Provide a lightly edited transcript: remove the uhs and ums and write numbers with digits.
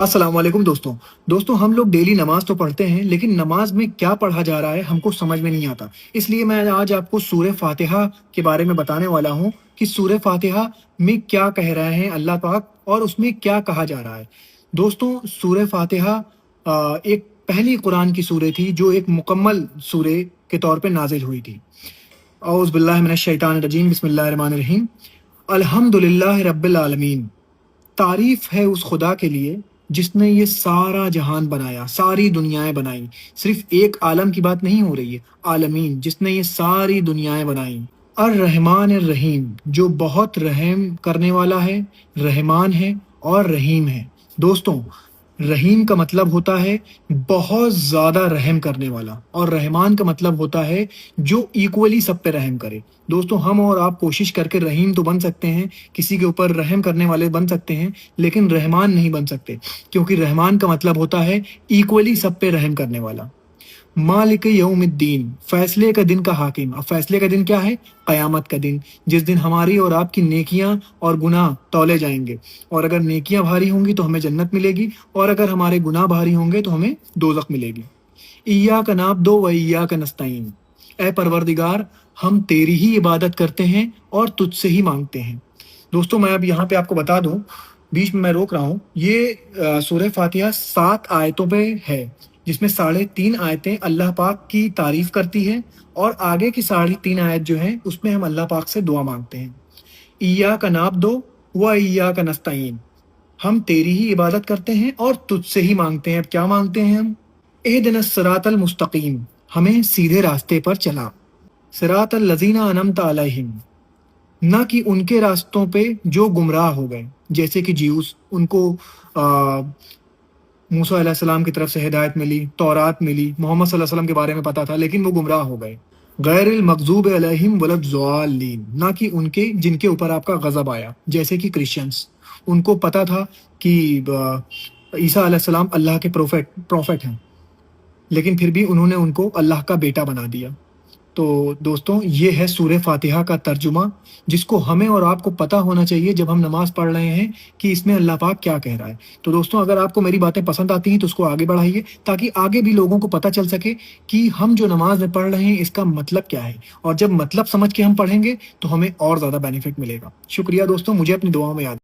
अस्सलाम वालेकुम दोस्तों। हम लोग डेली नमाज तो पढ़ते हैं, लेकिन नमाज में क्या पढ़ा जा रहा है हमको समझ में नहीं आता। इसलिए मैं आज आपको सूरह फातिहा के बारे में बताने वाला हूँ कि सूरह फातिहा में क्या कह रहे हैं अल्लाह पाक और उसमें क्या कहा जा रहा है। दोस्तों, सूरह फातिहा एक पहली कुरान की सूरह थी जो एक मुकम्मल सूरह के तौर पे नाजिल हुई थी। औज़ बिल्लाहि मिनश शैतानिर रजीम, बिस्मिल्लाहिर रहमानिर रहीम। अल्हम्दुलिल्लाहि रब्बिल आलमीन। तारीफ है उस खुदा के लिए जिसने ये सारा जहान बनाया, सारी दुनियाएं बनाई। सिर्फ एक आलम की बात नहीं हो रही है, आलमीन, जिसने ये सारी दुनियाएं बनाई। अर रहमान रहीम, जो बहुत रहम करने वाला है, रहमान है और रहीम है। दोस्तों, रहीम का मतलब होता है बहुत ज्यादा रहम करने वाला, और रहमान का मतलब होता है जो इक्वली सब पे रहम करे। दोस्तों, हम और आप कोशिश करके रहीम तो बन सकते हैं, किसी के ऊपर रहम करने वाले बन सकते हैं, लेकिन रहमान नहीं बन सकते, क्योंकि रहमान का मतलब होता है इक्वली सब पे रहम करने वाला। मालिक यौमिद्दीन, फैसले का दिन का हाकिम। अब फैसले का दिन क्या है? कयामत का दिन, जिस दिन हमारी और आपकी नेकियां और गुनाह तौले जाएंगे, और अगर नेकियां भारी होंगी तो हमें जन्नत मिलेगी, और अगर हमारे गुनाह भारी होंगे तो हमें दोज़ख मिलेगी। इय्याका नाबुदु व इय्याका नस्तईन, ए परवरदिगार, हम तेरी ही इबादत करते हैं और तुझसे ही मांगते हैं। दोस्तों, मैं अब यहाँ पे आपको बता दूं, बीच में मैं रोक रहा हूँ। ये सूरह फातिहा 7 आयतों पे है, जिसमें 3.5 आयतें अल्लाह पाक की तारीफ करती है, और आगे की 3.5 आयत जो है उसमें हम अल्लाह पाक से दुआ मांगते हैं। इय्याका नाबुदु व इय्याका नस्तईन, हम तेरी ही इबादत करते हैं और तुझसे ही मांगते हैं। अब क्या मांगते हैं हम? इहदिनस सिरातल मुस्तकीम, हमें सीधे रास्ते पर चला। सिरातल लजीना अनअमता अलैहिम, ना कि उनके रास्तों पे जो गुमराह हो गए, जैसे कि ज्यूस, उनको मूसा अलैहिस्सलाम की तरफ से हिदायत मिली, तौरात मिली, मोहम्मद सल्लल्लाहु अलैहि वसल्लम के बारे में पता था, लेकिन वो गुमराह हो गए। गैरिल मगजूब अलैहिम वलद्दाल्लीन, ना कि उनके जिनके ऊपर आपका गजब आया, जैसे कि क्रिश्चियंस। उनको पता था कि ईसा अलैहिस्सलाम अल्लाह के प्रोफेट हैं, लेकिन फिर भी उन्होंने उनको अल्लाह का बेटा बना दिया। तो दोस्तों, ये है सूरह फातिहा का तर्जुमा, जिसको हमें और आपको पता होना चाहिए जब हम नमाज पढ़ रहे हैं कि इसमें अल्लाह पाक क्या कह रहा है। तो दोस्तों, अगर आपको मेरी बातें पसंद आती हैं तो उसको आगे बढ़ाइए, ताकि आगे भी लोगों को पता चल सके कि हम जो नमाज में पढ़ रहे हैं इसका मतलब क्या है। और जब मतलब समझ के हम पढ़ेंगे तो हमें और ज़्यादा बेनिफिट मिलेगा। शुक्रिया दोस्तों, मुझे अपनी दुआओं में याद